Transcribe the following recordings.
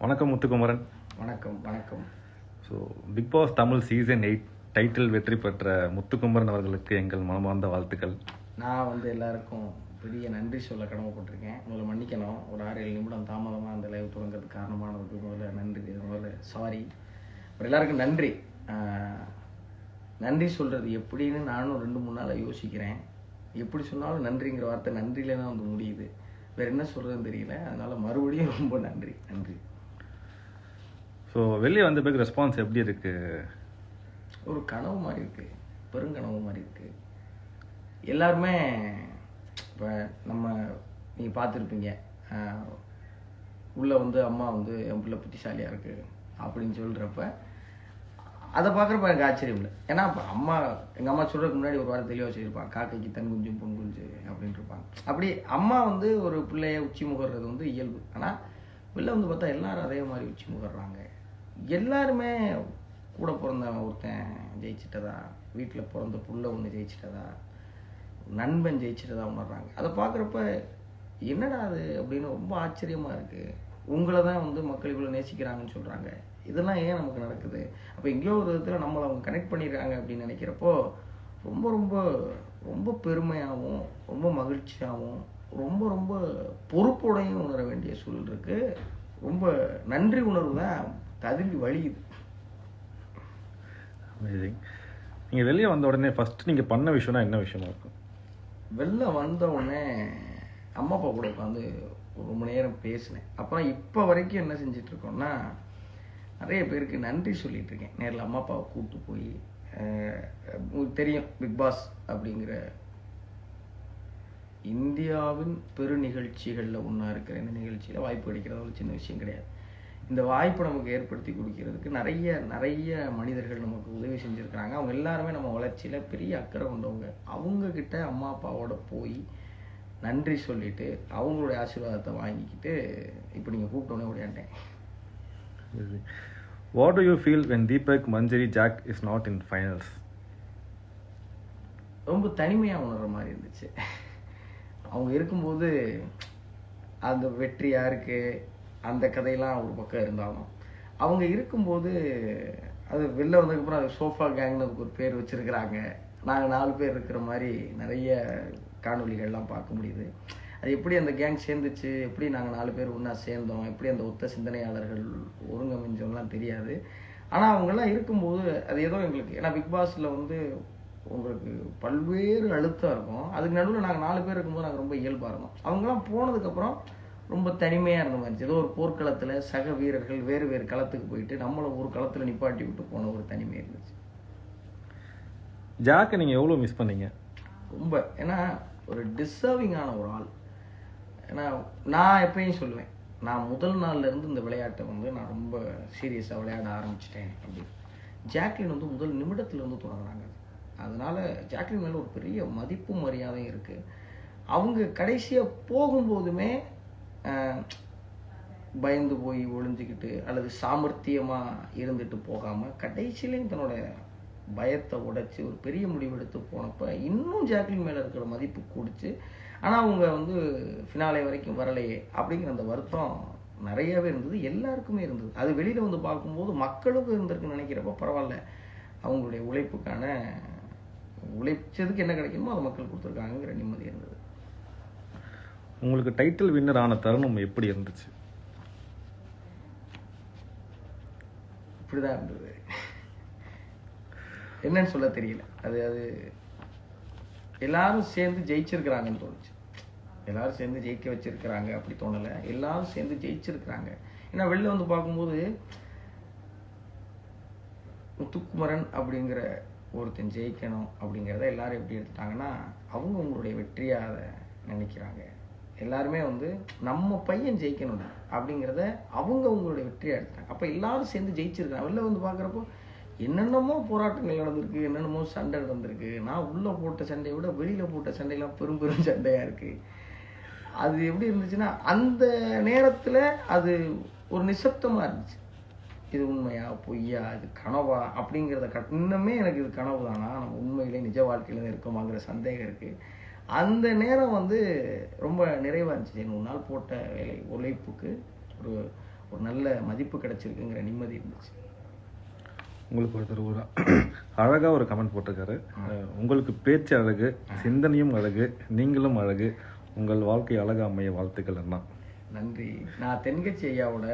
வணக்கம் முத்துக்குமரன். வணக்கம் வணக்கம். So Bigg Boss Tamil season 8 title வெற்றி பெற்ற முத்துக்குமரன் அவர்களுக்கு எங்கள் மனமார்ந்த வாழ்த்துக்கள். நான் எல்லாருக்கும் பெரிய நன்றி சொல்ல கடமைப்பட்டிருக்கேன். முதல்ல மன்னிக்கணும், ஒரு 6-7 நிமிடம் தாமதமாக அந்த லைவ் தொடங்கிறதுக்கு காரணமானதுக்கு முதல்ல நன்றி. முதல்ல சாரி. அப்புறம் எல்லாருக்கும் நன்றி. நன்றி சொல்கிறது எப்படின்னு நானும் 2-3 நாளாக யோசிக்கிறேன். எப்படி சொன்னாலும் நன்றிங்கிற வார்த்தை நன்றியில தான் முடியுது. வேறு என்ன சொல்கிறதுன்னு தெரியல. அதனால் மறுபடியும் ரொம்ப நன்றி நன்றி. ஸோ வெளியே வந்த பிறகு ரெஸ்பான்ஸ் எப்படி இருக்கு? ஒரு கனவு மாதிரி இருக்கு, பெருங்கனவு மாதிரி இருக்கு. எல்லாருமே இப்போ நீங்கள் பார்த்துருப்பீங்க, உள்ளே அம்மா என் பிள்ளை புத்திசாலியாக இருக்கு அப்படின்னு சொல்கிறப்ப அதை பார்க்குறப்ப எனக்கு ஆச்சரியம் இல்லை. ஏன்னா இப்போ எங்கள் அம்மா சொல்கிறதுக்கு முன்னாடி ஒரு வாரம் தெளிவாக சொல்லியிருப்பாங்க, காக்கைக்கு தன் குஞ்சும் பொன் குஞ்சு அப்படின்னு இருப்பாங்க. அப்படி அம்மா ஒரு பிள்ளைய உச்சி முகர்றது இயல்பு. ஆனால் வெளில பார்த்தா எல்லாரும் அதே மாதிரி உச்சி முகர்றாங்க. எல்லாருமே கூட பிறந்த ஒருத்தன் ஜெயிச்சிட்டதா, வீட்டில் பிறந்த புள்ள ஒன்று ஜெயிச்சிட்டதா, நண்பன் ஜெயிச்சிட்டதா உணர்றாங்க. அதை பார்க்குறப்ப என்னடா அது அப்படின்னு ரொம்ப ஆச்சரியமாக இருக்குது. உங்களை தான் மக்கள் இவ்வளோ நேசிக்கிறாங்கன்னு சொல்கிறாங்க. இதெல்லாம் ஏன் நமக்கு நடக்குது? அப்போ எங்கேயோ ஒரு விதத்தில் நம்மளை அவங்க கனெக்ட் பண்ணிடுறாங்க அப்படின்னு நினைக்கிறப்போ ரொம்ப ரொம்ப ரொம்ப பெருமையாகவும் ரொம்ப மகிழ்ச்சியாகவும் ரொம்ப ரொம்ப பொறுப்போடையும் உணர வேண்டிய சூழல் இருக்குது. ரொம்ப நன்றி உணர்வு தான் ததும்பி வழியுது. நீங்கள் வெளியே வந்த உடனே ஃபஸ்ட்டு நீங்கள் பண்ண விஷயம்னா என்ன விஷயமா இருக்கும்? வெளில வந்த உடனே அம்மா அப்பா கூட உட்காந்து ரொம்ப நேரம் பேசினேன். அப்புறம் இப்போ வரைக்கும் என்ன செஞ்சிட்ருக்கோன்னா, நிறைய பேருக்கு நன்றி சொல்லிகிட்டு இருக்கேன். நேரில் அம்மா அப்பாவை கூப்பிட்டு போய், உங்களுக்கு தெரியும் பிக் பாஸ் அப்படிங்கிற இந்தியாவின் பெரு நிகழ்ச்சிகளில் ஒன்றா இருக்கிற இந்த நிகழ்ச்சியில் வாய்ப்பு கிடைக்கிறது ஒரு சின்ன விஷயம் கிடையாது. இந்த வாய்ப்பை நமக்கு ஏற்படுத்தி கொடுக்கறதுக்கு நிறைய நிறைய மனிதர்கள் நமக்கு உதவி செஞ்சுருக்கிறாங்க. அவங்க எல்லாருமே நம்ம வளர்ச்சியில் பெரிய அக்கறை கொண்டவங்க. அவங்கக்கிட்ட அம்மா அப்பாவோட போய் நன்றி சொல்லிவிட்டு அவங்களுடைய ஆசீர்வாதத்தை வாங்கிக்கிட்டு இப்போ நீங்கள் கூப்பிட்டோன்னே ஓடியாண்டேன். What do you feel when Deepak, Manjari, Jack is not in finals? ரொம்ப தனிமையாக உணர்கிற மாதிரி இருந்துச்சு. அவங்க இருக்கும்போது அந்த வெற்றி யாருக்கு, அந்த கதையெல்லாம் ஒரு பக்கம் இருந்தாலும் அவங்க இருக்கும்போது அது வெளில வந்ததுக்கப்புறம் அது சோஃபா கேங்னு அதுக்கு ஒரு பேர் வச்சுருக்கிறாங்க. நாங்கள் 4 பேர் இருக்கிற மாதிரி நிறைய காணொலிகள்லாம் பார்க்க முடியுது. அது எப்படி அந்த கேங் சேர்ந்துச்சு, எப்படி நாங்கள் 4 பேர் ஒன்றா சேர்ந்தோம், எப்படி அந்த ஒத்த சிந்தனையாளர்கள் ஒருங்கமைஞ்சோம்லாம் தெரியாது. ஆனால் அவங்கெல்லாம் இருக்கும்போது அது ஏதோ எங்களுக்கு, ஏன்னா பிக் பாஸில் உங்களுக்கு பல்வேறு அழுத்தம் இருக்கும். அதுக்கு நடுவில் நாங்கள் 4 பேர் இருக்கும்போது நாங்கள் ரொம்ப இயல்பாக இருந்தோம். அவங்கெல்லாம் போனதுக்கப்புறம் ரொம்ப தனிமையாக இருந்த மாதிரி, ஏதோ ஒரு போர்க்களத்தில் சக வீரர்கள் வேறு வேறு களத்துக்கு போயிட்டு நம்மளை ஒரு களத்தில் நிப்பாட்டி விட்டு போன ஒரு தனிமை இருந்துச்சு. ஜாக்கை நீங்கள் எவ்வளோ மிஸ் பண்ணீங்க? ரொம்ப. ஏன்னா ஒரு டிசர்விங்கான ஒரு ஆள். ஏன்னா நான் எப்பயும் சொல்லுவேன், நான் முதல் நாள்லேருந்து இந்த விளையாட்டை நான் ரொம்ப சீரியஸாக விளையாட ஆரம்பிச்சிட்டேன் அப்படின்னு. ஜாக்லின் முதல் நிமிடத்துலேருந்து தொடங்குறாங்க. அதனால் ஜாக்லின் மேலே ஒரு பெரிய மதிப்பும் மரியாதையும் இருக்குது. அவங்க கடைசியாக போகும்போதுமே பயந்து போய் ஒளிஞ்சிக்கிட்டு அல்லது சாமர்த்தியமாக இருந்துட்டு போகாமல் கடைசியிலையும் தன்னோட பயத்தை உடைச்சி ஒரு பெரிய முடிவெடுத்து போனப்போ இன்னும் ஜாக்லின் மேலே இருக்கிற மதிப்பு கூடிச்சு. ஆனால் அவங்க ஃபினாலே வரைக்கும் வரலையே அப்படிங்கிற அந்த வருத்தம் நிறையவே இருந்தது, எல்லாருக்குமே இருந்தது. அது வெளியில் பார்க்கும்போது மக்களுக்கும் இருந்திருக்குன்னு நினைக்கிறப்ப பரவாயில்ல, அவங்களுடைய உழைப்புக்கான உழைச்சதுக்கு என்ன கிடைக்குமோ அதை மக்கள் கொடுத்துருக்காங்கிற நிம்மதி இருந்தது. உங்களுக்கு டைட்டில் வின்னர் ஆன தருணம் எப்படி இருந்துச்சு? இப்படிதான் இருந்தது, என்னன்னு சொல்ல தெரியல. அது எல்லாரும் சேர்ந்து ஜெயிச்சிருக்கிறாங்கன்னு தோணுச்சு. எல்லாரும் சேர்ந்து ஜெயிக்க வச்சிருக்கிறாங்க அப்படி தோணலை, எல்லாரும் சேர்ந்து ஜெயிச்சிருக்கிறாங்க. ஏன்னா வெளில பார்க்கும்போது முத்துக்குமரன் அப்படிங்கிற ஒருத்தன் ஜெயிக்கணும் அப்படிங்கிறத எல்லாரும் எப்படி எடுத்துட்டாங்கன்னா, அவங்க உங்களுடைய வெற்றியாக அதை நினைக்கிறாங்க. எல்லாருமே நம்ம பையன் ஜெயிக்கணும் அப்படிங்கிறத அவங்க உங்களுடைய வெற்றியாக எடுத்துட்டாங்க. அப்போ எல்லாரும் சேர்ந்து ஜெயிச்சிருக்காங்க. வெளில பார்க்குறப்போ என்னென்னமோ போராட்டங்கள் நடந்திருக்கு, என்னென்னமோ சண்டை நடந்திருக்கு. நான் உள்ளே போட்ட சண்டையை விட வெளியில் போட்ட சண்டையெல்லாம் பெரும் பெரும் சண்டையாக இருக்குது. அது எப்படி இருந்துச்சுன்னா, அந்த நேரத்தில் அது ஒரு நிசப்தமாக இருந்துச்சு. இது உண்மையா பொய்யா, இது கனவா அப்படிங்கிறத இன்னுமே எனக்கு இது கனவு தானா, நம்ம உண்மையிலே நிஜ வாழ்க்கையில் இருக்கோமாங்கிற சந்தேகம் இருக்குது. அந்த நேரம் ரொம்ப நிறைவாக இருந்துச்சு. 1 நாள் போட்ட உழைப்புக்கு ஒரு ஒரு நல்ல மதிப்பு கிடைச்சிருக்குங்கிற நிம்மதி இருந்துச்சு. உங்களுக்கு ஒருத்தர் ஒரு அழகாக ஒரு கமெண்ட் போட்டிருக்காரு. உங்களுக்கு பேச்சு அழகு, சிந்தனையும் அழகு, நீங்களும் அழகு, உங்கள் வாழ்க்கை அழகாக அமைய வாழ்த்துக்கள் அண்ணா. நன்றி. நான் தென்கட்சி ஐயாவோட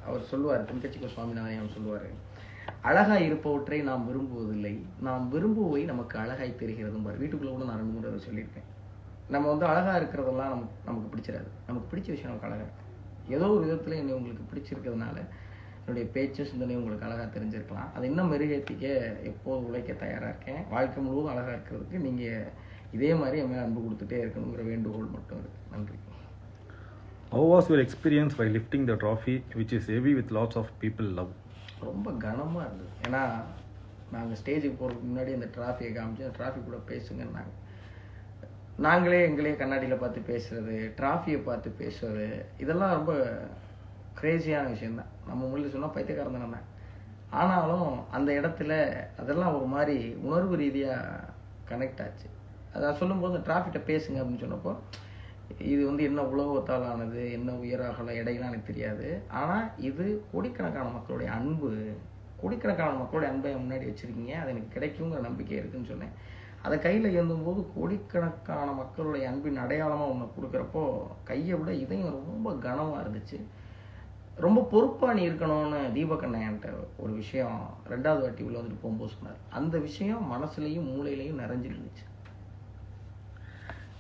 அவர் சொல்லுவார், தென்கட்சிக்கு சுவாமிநாதன் சொல்லுவார், அழகாய் இருப்பவற்றை நாம் விரும்புவதில்லை, நாம் விரும்புவை நமக்கு அழகாய் தெரிகிறதும் பாரு. வீட்டுக்குள்ளே கூட நான் 2 3 சொல்லியிருக்கேன். நம்ம அழகாக இருக்கிறதெல்லாம் நமக்கு பிடிச்சிடாது. நமக்கு பிடிச்ச விஷயம் நமக்கு அழகாக இருக்கும். ஏதோ ஒரு விதத்தில் என்னை உங்களுக்கு பிடிச்சிருக்கிறதுனால என்னுடைய பேச்சும் சிந்தனையும் உங்களுக்கு அழகாக தெரிஞ்சிருக்கலாம். அதை இன்னும் மெருகேற்றிக்க எப்போது உழைக்க தயாராக இருக்கேன். வாழ்க்கை முழுவதும் அழகாக இருக்கிறதுக்கு நீங்கள் இதே மாதிரி என் மேலே அன்பு கொடுத்துட்டே இருக்கணுங்கிற வேண்டுகோள் மட்டும் இருக்குது. நன்றி. How was your experience by lifting the trophy which is heavy with lots of people love? ரொம்ப கனமாக இருந்தது. ஏன்னா நாங்கள் ஸ்டேஜுக்கு போகிறதுக்கு முன்னாடி அந்த டிராஃபியை காமிச்சு அந்த டிராஃபி கூட பேசுங்கன்னாங்க. நாங்களே எங்களே கண்ணாடியில் பார்த்து பேசுகிறது, டிராஃபியை பார்த்து பேசுறது, இதெல்லாம் ரொம்ப க்ரேஸியான விஷயந்தான். நம்ம மொழியில் சொன்னால் பைத்தியக்காரன் தானே. ஆனாலும் அந்த இடத்துல அதெல்லாம் ஒரு மாதிரி உணர்வு ரீதியாக கனெக்ட் ஆச்சு. அதை சொல்லும்போது அந்த டிராஃபிக்கிட்ட பேசுங்க அப்படின்னு சொன்னப்போ, இது என்ன உலகத்தால் ஆனது, என்ன உயராகல எடையெல்லாம் எனக்கு தெரியாது. ஆனால் இது கோடிக்கணக்கான மக்களுடைய அன்பு, கோடிக்கணக்கான மக்களுடைய அன்பை முன்னாடி வச்சுருக்கீங்க, அது எனக்கு கிடைக்குங்கிற நம்பிக்கை இருக்குதுன்னு சொன்னேன். அதை கையில் ஏந்தும்போது கோடிக்கணக்கான மக்களுடைய அன்பின் அடையாளமாக ஒன்று கொடுக்குறப்போ கையை விட இதையும் ரொம்ப கனமாக இருந்துச்சு. ரொம்ப பொறுப்பாக நீ இருக்கணும்னு தீபக் அண்ணன்ட்ட ஒரு விஷயம் 2வது வாட்டி உள்ள வந்துட்டு போகும்போது சொன்னார். அந்த விஷயம் மனசுலையும் மூளையிலையும் நிறைஞ்சிருந்துச்சு.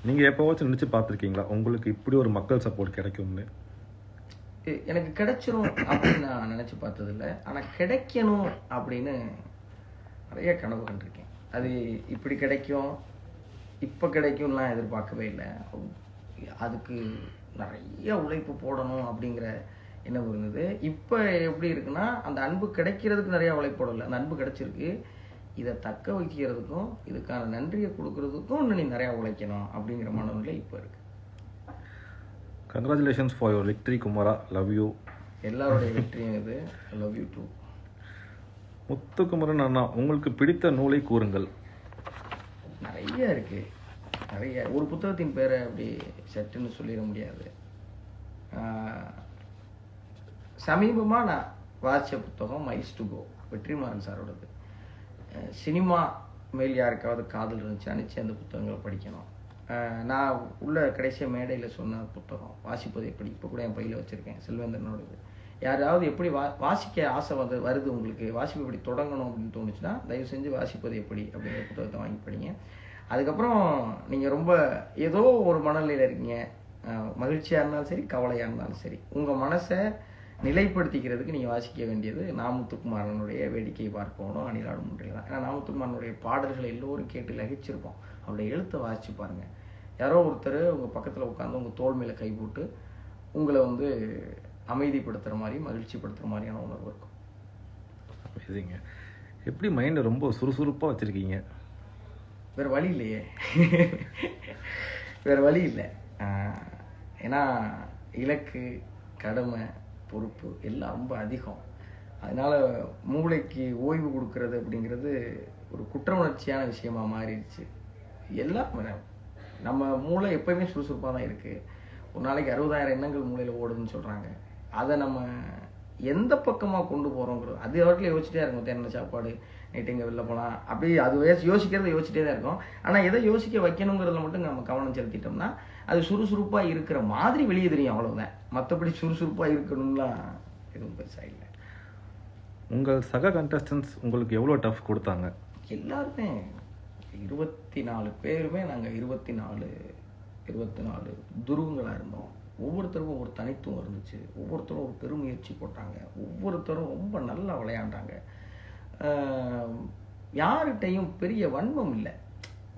நீங்கள் எப்போவாச்சும் நினச்சி பார்த்துருக்கீங்களா உங்களுக்கு இப்படி ஒரு மக்கள் சப்போர்ட் கிடைக்கும்னு? எனக்கு கிடைச்சிரும் அப்படின்னு நான் நினச்சி பார்த்ததில்ல. ஆனால் கிடைக்கணும் அப்படின்னு நிறைய கனவு கண்டிருக்கேன். அது இப்படி கிடைக்கும், இப்போ கிடைக்கும்லாம் எதிர்பார்க்கவே இல்லை. அதுக்கு நிறைய உழைப்பு போடணும் அப்படிங்கிற எண்ணம் இருந்தது. இப்போ எப்படி இருக்குன்னா, அந்த அன்பு கிடைக்கிறதுக்கு நிறையா உழைப்பு போடலை, அந்த அன்பு கிடைச்சிருக்கு. இதை தக்க வைக்கிறதுக்கும் இதுக்கான நன்றியை கொடுக்கறதுக்கும் இன்னும் நீ நிறையா உழைக்கணும் அப்படிங்கிற மனநிலை இப்போ இருக்கு. கங்க்ராச்சுலேஷன்ஸ் ஃபார் யுவர் விக்டரி குமாரா. Love you. எல்லாருடைய வெற்றியும் இது. Love you too. முத்துக்குமரன் அண்ணா, உங்களுக்கு பிடித்த நூலை கூறுங்கள். நிறைய இருக்கு, நிறைய. ஒரு புத்தகத்தின் பேரை அப்படி சட்டுன்னு சொல்லிட முடியாது. சமீபமாக நான் வாசித்த புத்தகம் மைல்ஸ் டு கோ, வெற்றிமாறன் சாரோடது. சினிமா மேல் யாருக்காவது காதல் இருந்துச்சு நினச்சி அந்த புத்தகங்களை படிக்கணும். நான் உள்ள கடைசியாக மேடையில் சொன்ன புத்தகம் வாசிப்பது எப்படி, இப்போ கூட என் பையில் வச்சுருக்கேன், செல்வேந்திரனோடது. யாராவது எப்படி வாசிக்க ஆசை வருது உங்களுக்கு, வாசிப்பு எப்படி தொடங்கணும் அப்படின்னு தோணுச்சுன்னா தயவு செஞ்சு வாசிப்பது எப்படி அப்படிங்கிற புத்தகத்தை வாங்கி படிங்க. அதுக்கப்புறம் நீங்கள் ரொம்ப ஏதோ ஒரு மனநிலையில் இருக்கீங்க, மகிழ்ச்சியாக இருந்தாலும் சரி கவலையாக இருந்தாலும் சரி, உங்கள் மனசை நிலைப்படுத்திக்கிறதுக்கு நீங்கள் வாசிக்க வேண்டியது நாமுத்துக்குமாரனுடைய வேடிக்கை பார்க்கணும் அணிலாடும் முன்றில் தான். ஏன்னா நாமுத்துக்குமாரனுடைய பாடல்களை எல்லோரும் கேட்டு லகிச்சிருப்போம். அவருடைய எழுத்தை வாசித்து பாருங்கள். யாரோ ஒருத்தர் உங்கள் பக்கத்தில் உட்காந்து உங்கள் தோள் மேலே கை போட்டு உங்களை அமைதிப்படுத்துகிற மாதிரி மகிழ்ச்சிப்படுத்துகிற மாதிரியான உணர்வு இருக்கும். சரிங்க. எப்படி மைண்டை ரொம்ப சுறுசுறுப்பாக வச்சுருக்கீங்க? வேறு வழி இல்லையே, வேறு வழி இல்லை. ஏன்னா இலக்கு, கடமை, பொறுப்பு எல்லாம் ரொம்ப அதிகம். அதனால் மூளைக்கு ஓய்வு கொடுக்கறது அப்படிங்கிறது ஒரு குற்ற உணர்ச்சியான விஷயமா மாறிடுச்சு. எல்லாம் நம்ம மூளை எப்போயுமே சுறுசுறுப்பாக தான் இருக்குது. ஒரு நாளைக்கு 60,000 எண்ணங்கள் மூளையில் ஓடுதுன்னு சொல்கிறாங்க. அதை நம்ம எந்த பக்கமாக கொண்டு போகிறோங்கிறது அது அவர்கிட்ட யோசிச்சிட்டே இருக்கும். என்ன சாப்பாடு, நைட்டு எங்கே வெளில போகலாம், அப்படி அது யோசிக்கிறத யோசிச்சிட்டே தான் இருக்கும். ஆனால் எதை யோசிக்க வைக்கணுங்கிறதுல மட்டும் நம்ம கவனம் செலுத்திட்டோம்னா அது சுறுசுறுப்பாக இருக்கிற மாதிரி வெளியே தெரியும், அவ்வளோதான். மற்றபடி சுறுசுறுப்பாக இருக்கணும்லாம் எதுவும் பெருசாக இல்லை. உங்கள் சக கண்டஸ்டன்ஸ் உங்களுக்கு எவ்வளோ டஃப் கொடுத்தாங்க? எல்லாருமே 24 பேருமே நாங்கள் 24 துருவங்களாக இருந்தோம். ஒவ்வொருத்தருக்கும் ஒரு தனித்துவம் இருந்துச்சு. ஒவ்வொருத்தரும் ஒரு பெருமுயற்சி போட்டாங்க. ஒவ்வொருத்தரும் ரொம்ப நல்லா விளையாண்டாங்க. யார்கிட்டையும் பெரிய வன்மம் இல்லை.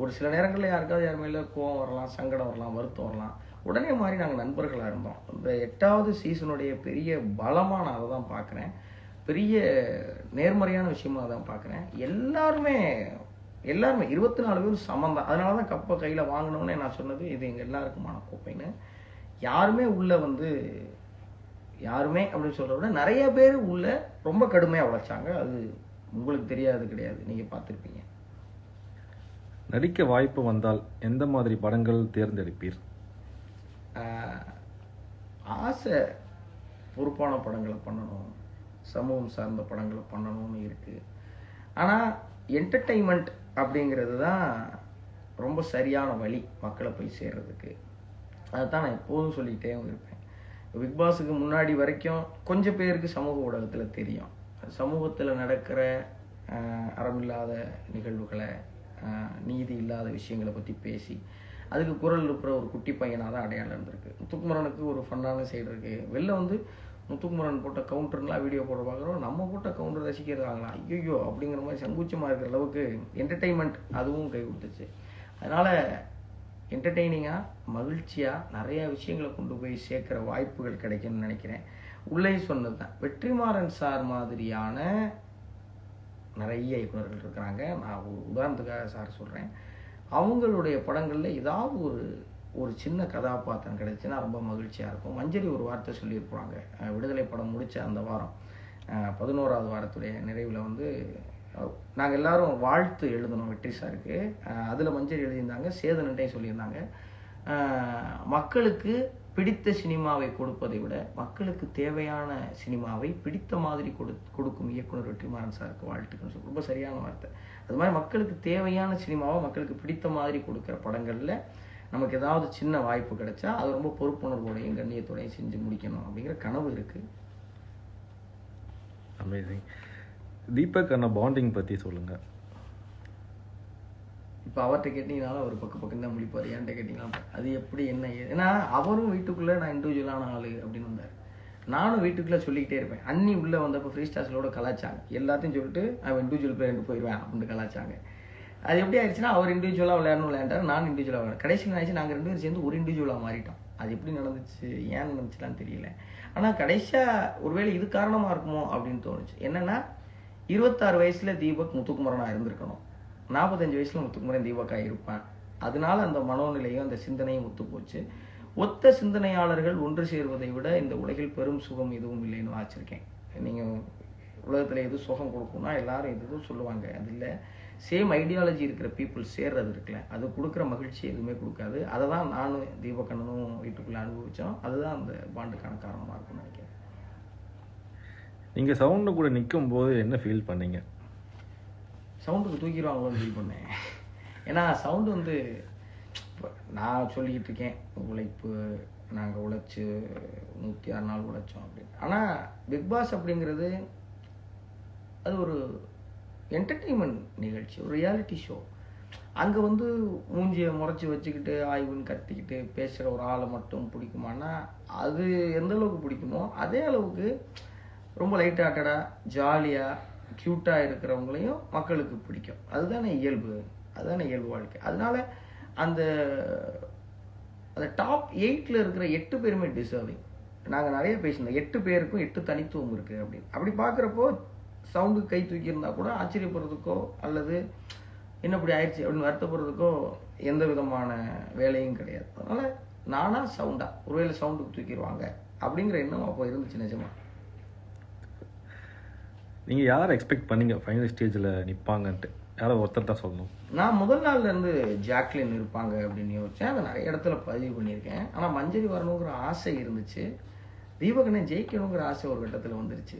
ஒரு சில நேரங்களில் யாருக்காவது யார் மேலே கோவம் வரலாம், சங்கடம் வரலாம், வருத்தம் வரலாம். உடனே மாதிரி நாங்கள் நண்பர்களாக இருந்தோம். இந்த 8வது சீசனுடைய பெரிய பலமாக நான் அதை தான் பார்க்குறேன். பெரிய நேர்மறையான விஷயமா தான் பார்க்குறேன். எல்லாருமே 24 பேரும் சமம் தான். அதனால தான் கப்பை கையில் வாங்கினோன்னே நான் சொன்னது இது எங்கள் எல்லாருக்குமான கோப்பைன்னு. யாருமே உள்ள யாருமே அப்படின்னு சொல்கிறத விட நிறைய பேர் உள்ள ரொம்ப கடுமையாக உழைச்சாங்க. அது உங்களுக்கு தெரியாது கிடையாது, நீங்கள் பார்த்துருப்பீங்க. நடிக்க வாய்ப்பு வந்தால் எந்த மாதிரி படங்கள் தேர்ந்தெடுப்பீர்? ஆசை பொறுப்பான படங்களை பண்ணணும், சமூகம் சார்ந்த படங்களை பண்ணணும்னு இருக்குது. ஆனால் என்டர்டெயின்மெண்ட் அப்படிங்கிறது தான் ரொம்ப சரியான வழி மக்களை போய் சேர்றதுக்கு. அதுதான் நான் எப்போதும் சொல்லிக்கிட்டே இருப்பேன். பிக் பாஸுக்கு முன்னாடி வரைக்கும் கொஞ்சம் பேருக்கு சமூக ஊடகத்தில் தெரியும். சமூகத்தில் நடக்கிற அறமில்லாத நிகழ்வுகளை, நீதி இல்லாத விஷயங்களை பற்றி பேசி அதுக்கு குரல் இருக்கிற ஒரு குட்டி பையனாக தான் அடையாளம் இருந்திருக்கு. முத்துக்குமரனுக்கு ஒரு ஃபன்னான சைடு இருக்குது. வெளில வந்து முத்துக்குமரன் போட்ட கவுண்டர்லாம் வீடியோ போட பார்க்குறோம், நம்ம போட்ட கவுண்டர் ரசிக்கிறதாங்களா ஐயோ அப்படிங்கிற மாதிரி சங்கூச்சமாக இருக்கிற அளவுக்கு என்டர்டெயின்மெண்ட் அதுவும் கை கொடுத்துச்சு. அதனால் என்டர்டெய்னிங்காக மகிழ்ச்சியாக நிறையா விஷயங்களை கொண்டு போய் சேர்க்குற வாய்ப்புகள் கிடைக்கும்னு நினைக்கிறேன். உள்ளே சொன்னது தான், வெற்றிமாறன் சார் மாதிரியான நிறைய இயக்குநர்கள் இருக்கிறாங்க. நான் ஒரு உதாரணத்துக்காக சார் சொல்கிறேன். அவங்களுடைய படங்களில் ஏதாவது ஒரு சின்ன கதாபாத்திரம் கிடைச்சுன்னா ரொம்ப மகிழ்ச்சியாக இருக்கும். மஞ்சரி ஒரு வார்த்தை சொல்லியிருப்பாங்க, விடுதலை படம் முடித்த அந்த வாரம் 11வது வாரத்துடைய நிறைவில் வந்து நாங்கள் எல்லாரும் வாழ்த்து எழுதணும் வெற்றி சாருக்கு. அதில் மஞ்சரி எழுதியிருந்தாங்க, சேதனன்ட்டையும் சொல்லியிருந்தாங்க, மக்களுக்கு பிடித்த சினிமாவை கொடுப்பதை விட மக்களுக்கு தேவையான சினிமாவை பிடித்த மாதிரி கொடுக்கும் இயக்குனர் வெற்றிமாறன் சாருக்கு வாழ்த்துக்கன்னு சொல்லி ரொம்ப சரியான வார்த்தை. அது மாதிரி மக்களுக்கு தேவையான சினிமாவை மக்களுக்கு பிடித்த மாதிரி கொடுக்குற படங்களில் நமக்கு ஏதாவது சின்ன வாய்ப்பு கிடைச்சா அது ரொம்ப பொறுப்புணர்வோடையும் கண்ணியத்தோடையும் செஞ்சு முடிக்கணும் அப்படிங்கிற கனவு இருக்குது. அமேசிங். தீபக் அண்ணா பாண்டிங் பற்றி சொல்லுங்கள். இப்போ அவர்கிட்ட கேட்டிங்கனாலும் அவர் பக்கம் தான் முடிப்பார். என்கிட்ட கேட்டிங்கன்னா அது எப்படி என்ன, ஏன்னா அவரும் வீட்டுக்குள்ளே நான் இண்டிவிஜுவலான ஆள் அப்படின்னு வந்தார். நானும் வீட்டுக்குள்ளே சொல்லிக்கிட்டே இருப்பேன். அன்னி உள்ளே வந்தப்போ ஃப்ரீ ஸ்டார்ஸோட கலாச்சாங்க, எல்லாத்தையும் சொல்லிட்டு அவன் இண்டிவிஜுவல் பிளேயர் போயிடுவேன் அப்படின்னு கலாச்சாங்க. அது எப்படி ஆயிடுச்சுன்னா அவர் இண்டிவிஜுவலாக விளையாண்டார், நான் இண்டிவிஜுவலாக விளையாடு. கடைசியில் ஆயிடுச்சு நாங்கள் 2 பேரும் சேர்ந்து ஒரு இண்டிவிஜுவலாக மாறிட்டோம். அது எப்படி நடந்துச்சு, ஏன் நடந்துச்சுலாம் தெரியல. ஆனால் கடைசியாக ஒருவேளை இது காரணமாக இருக்குமோ அப்படின்னு தோணுச்சு. என்னென்னா 26 வயசில் தீபக் முத்துக்குமரனாக இருந்திருக்கணும், 45 வயசில் முத்துக்குமரன் தீபக்காக இருப்பேன். அதனால அந்த மனோநிலையும் அந்த சிந்தனையும் ஒத்து போச்சு. ஒத்த சிந்தனையாளர்கள் ஒன்று சேர்வதை விட இந்த உலகில் பெரும் சுகம் எதுவும் இல்லைன்னு வாச்சிருக்கேன். நீங்கள் உலகத்தில் எது சுகம் கொடுக்கும்னா எல்லாரும் எதுவும் சொல்லுவாங்க, அது இல்லை. சேம் ஐடியாலஜி இருக்கிற பீப்புள் சேர்றது இருக்குல்ல, அது கொடுக்குற மகிழ்ச்சி எதுவுமே கொடுக்காது. அதை தான் நானும் தீபக்கண்ணனும் வீட்டுக்குள்ளே அனுபவித்தோம். அதுதான் அந்த பாண்டுக்கான காரணமாக இருக்கும்னு நினைக்கிறேன். நீங்கள் சவுண்டு கூட நிற்கும் போது என்ன ஃபீல் பண்ணீங்க? சவுண்டுக்கு தூக்கிடுவாங்களோன்னு ஃபீல் பண்ணேன். ஏன்னா சவுண்டு வந்து நான் சொல்லிக்கிட்டு இருக்கேன், உழைப்பு நாங்கள் உழைச்சி 106 நாள் உழைச்சோம் அப்படின்னு. ஆனால் பிக் பாஸ் அப்படிங்கிறது அது ஒரு என்டர்டெயின்மெண்ட் நிகழ்ச்சி, ஒரு ரியாலிட்டி ஷோ. அங்கே வந்து மூஞ்சியை முறைச்சி வச்சுக்கிட்டு ஆய்வுன்னு கத்திக்கிட்டு பேசுகிற ஒரு ஆளை மட்டும் பிடிக்குமானா அது எந்த அளவுக்கு பிடிக்குமோ அதே அளவுக்கு ரொம்ப லைட் ஹார்ட்டடாக ஜாலியாக க்யூட்டாக இருக்கிறவங்களையும் மக்களுக்கு பிடிக்கும். அதுதானே இயல்பு, அதுதானே இயல்பு வாழ்க்கை. அதனால அந்த டாப் 8ல் இருக்கிற 8 பேருமே டிசர்விங். நாங்கள் நிறைய பேசினோம், 8 பேருக்கும் 8 தனித்துவம் இருக்குது அப்படின்னு. அப்படி பார்க்குறப்போ சவுண்டு கை தூக்கியிருந்தா கூட ஆச்சரியப்படுறதுக்கோ அல்லது என்ன இப்படி ஆயிடுச்சு அப்படின்னு வருத்தப்படுறதுக்கோ எந்த விதமான வேலையும் கிடையாது. அதனால் நானாக சவுண்டாக ஒருவேளை சவுண்டுக்கு தூக்கிடுவாங்க அப்படிங்கிற எண்ணம் அப்போ இருந்துச்சு நிஜமா. நீங்கள் யாரை எக்ஸ்பெக்ட் பண்ணீங்க ஃபைனல் ஸ்டேஜில் நிற்பாங்கன்ட்டு? யாரோ ஒருத்தர் தான் சொல்லணும். நான் முதல் நாள்லேருந்து ஜாக்லின் இருப்பாங்க அப்படின்னு யோசித்தேன். அதை நிறைய இடத்துல பதிவு பண்ணியிருக்கேன். ஆனால் மஞ்சரி வரணுங்கிற ஆசை இருந்துச்சு, தீபகனை ஜெயிக்கணுங்கிற ஆசை ஒரு கட்டத்தில் வந்துருச்சு.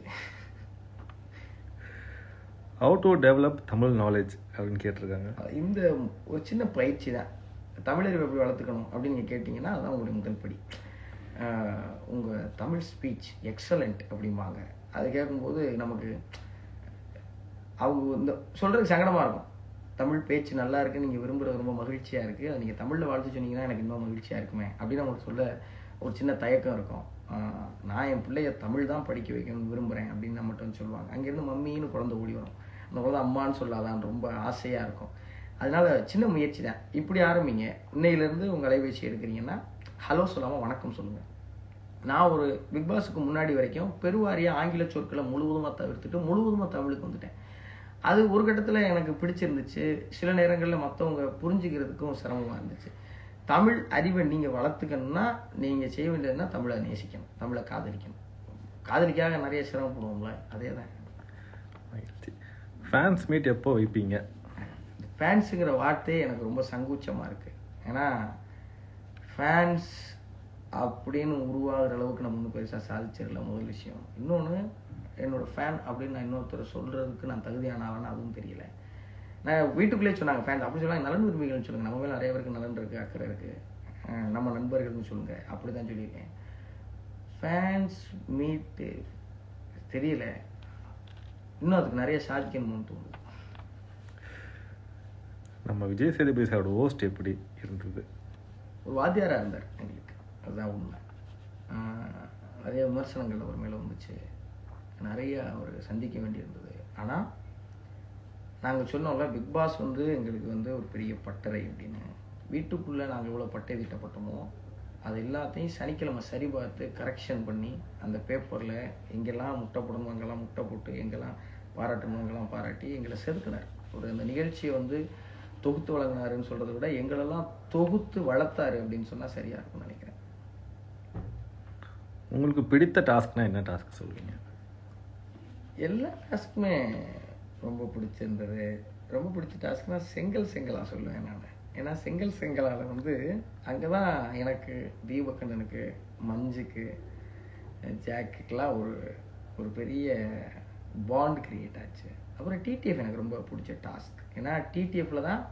How to develop Tamil knowledge அப்படின்னு கேட்டிருக்காங்க. இந்த ஒரு சின்ன பயிற்சி தான், தமிழறிவை எப்படி வளர்த்துக்கணும் அப்படின்னு நீங்கள் கேட்டிங்கன்னா அதுதான் உங்களுடைய முதல் படி. உங்கள் தமிழ் ஸ்பீச் எக்ஸலண்ட் அப்படிம்பாங்க. அது கேட்கும்போது நமக்கு அவங்க இந்த சொல்கிறதுக்கு சங்கடமாக இருக்கும். தமிழ் பேச்சு நல்லா இருக்குது, நீங்கள் விரும்புகிறது ரொம்ப மகிழ்ச்சியாக இருக்குது, அது நீங்கள் தமிழில் வாழ்த்து சொன்னீங்கன்னா எனக்கு இன்னும் மகிழ்ச்சியாக இருக்குமே அப்படின்னு அவங்களுக்கு சொல்ல ஒரு சின்ன தயக்கம் இருக்கும். நான் என் பிள்ளைய தமிழ் தான் படிக்க வைக்கணும்னு விரும்புகிறேன் அப்படின்னு நம்ம மட்டும் சொல்லுவாங்க. அங்கேருந்து மம்மின்னு குழந்தை ஓடி வரும், அந்த குழந்தை அம்மான்னு சொல்லாதான் ரொம்ப ஆசையாக இருக்கும். அதனால சின்ன முயற்சி தான். இப்படி ஆரம்பிங்க. இன்னையிலேருந்து உங்கள் அலைபேசி எடுக்கிறீங்கன்னா ஹலோ சொல்லாமல் வணக்கம் சொல்லுங்கள். நான் ஒரு பிக் பாஸுக்கு முன்னாடி வரைக்கும் பெருவாரியாக ஆங்கில சொற்களை முழுவதுமாக தவிர்த்துட்டு முழுவதுமாக தமிழுக்கு வந்துட்டேன். அது ஒரு கட்டத்தில் எனக்கு பிடிச்சிருந்துச்சு. சில நேரங்களில் மற்றவங்க புரிஞ்சுக்கிறதுக்கும் சிரமமாக இருந்துச்சு. தமிழ் அறிவை நீங்கள் வளர்த்துக்கணும்னா நீங்கள் செய்ய வேண்டியதுன்னா தமிழை நேசிக்கணும், தமிழை காதலிக்கணும். காதலிக்காக நிறைய சிரமப்படுவோம்ல, அதே தான். ஃபேன்ஸ் மீட் எப்போ வைப்பீங்க? ஃபேன்ஸுங்கிற வார்த்தையே எனக்கு ரொம்ப சங்கூச்சமாக இருக்குது. ஏன்னா ஃபேன்ஸ் அப்படின்னு உருவாகிற அளவுக்கு நம்ம ஒன்றும் பெருசாக சாதிச்சிடல முதல் விஷயம். இன்னொன்று, என்னோட ஃபேன் அப்படின்னு நான் இன்னொருத்தர் சொல்கிறதுக்கு நான் தகுதியானவன்னு அதுவும் தெரியல. நான் வீட்டுக்குள்ளேயே சொன்னாங்க ஃபேன் அப்படி சொன்னாங்க, நலன் விரும்பிகள்னு சொல்லுங்கள், நம்ம மேலே நிறைய பேருக்கு நலன் இருக்குது, அக்கறை இருக்குது, நம்ம நண்பர்கள்னு சொல்லுங்கள், அப்படி தான் சொல்லியிருக்கேன். ஃபேன்ஸ் மீட்டு தெரியல, இன்னும் அதுக்கு நிறைய சாதிக்கணும்னு தோணுது. நம்ம விஜய் சேதுபதி சாரோட ஹோஸ்ட் எப்படி இருந்தது? ஒரு வாத்தியாராக இருந்தார் எங்களுக்கு, அதுதான் உண்மை. நிறைய விமர்சனங்கள் அவர் மேலே வந்துச்சு, நிறைய அவர் சந்திக்க வேண்டியிருந்தது. ஆனால் நாங்கள் சொன்னோம்ல, பிக் பாஸ் வந்து எங்களுக்கு வந்து ஒரு பெரிய பட்டறை அப்படின்னு. வீட்டுக்குள்ளே நாங்கள் எவ்வளோ பட்டை தீட்டப்பட்டோமோ அது எல்லாத்தையும் சனிக்கிழமை சரி பார்த்து கரெக்ஷன் பண்ணி அந்த பேப்பரில் எங்கெல்லாம் முட்டை போடணும் அங்கெல்லாம் முட்டை போட்டு, எங்கெல்லாம் பாராட்டணும் அங்கெல்லாம் பாராட்டி எங்களை செதுக்கினார். ஒரு அந்த நிகழ்ச்சியை வந்து தொகுத்து வழங்கினாருன்னு சொல்கிறத விட எங்களெல்லாம் தொகுத்து வளர்த்தாரு அப்படின்னு சொன்னால் சரியாக இருக்கும்னு நினைக்கிறேன். உங்களுக்கு பிடித்த டாஸ்க்னா என்ன டாஸ்க் சொல்லுவீங்க? எல்லா டாஸ்க்குமே ரொம்ப பிடிச்சிருந்தது. ரொம்ப பிடிச்ச டாஸ்க்னா செங்கலாக சொல்லுவேன் நான். ஏன்னா செங்கலால் வந்து அங்கே தான் எனக்கு, தீபக்கண்ணனுக்கு, மஞ்சுக்கு, ஜாக்குக்கெலாம் ஒரு பெரிய பாண்ட் கிரியேட் ஆச்சு. அப்புறம் டிடிஎஃப் எனக்கு ரொம்ப பிடிச்ச டாஸ்க். ஏன்னா டிடிஎஃப்பில் தான்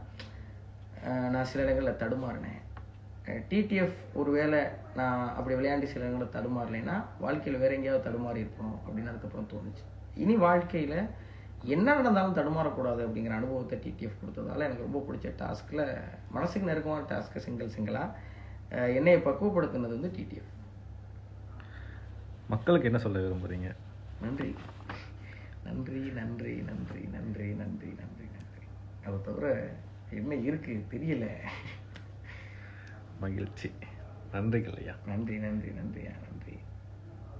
நான் சில இடங்களில் தடுமாறினேன். டிடிஎஃப் ஒரு வேளை நான் அப்படி விளையாண்டு சில இடங்களில் தடுமாறலைன்னா வாழ்க்கையில் வேறு எங்கேயாவது தடுமாறி இருக்கணும் அப்படின்னு அதுக்கப்புறம் தோணுச்சு. இனி வாழ்க்கையில் என்ன நடந்தாலும் தடுமாறக்கூடாது அப்படிங்கிற அனுபவத்தை டிடிஎஃப் கொடுத்ததால எனக்கு ரொம்ப பிடிச்ச டாஸ்கில் மனசுக்கு நெருக்கமான டாஸ்க்கு சிங்கலாக என்னையை பக்குவப்படுத்தினது வந்து டிடிஎஃப். மக்களுக்கு என்ன சொல்ல விரும்புகிறீங்க? நன்றி நன்றி நன்றி நன்றி நன்றி நன்றி நன்றி நன்றி. அதை தவிர என்ன இருக்கு தெரியல. மகிழ்ச்சி. நன்றிகள் ஐயா. நன்றி நன்றி நன்றி நன்றி.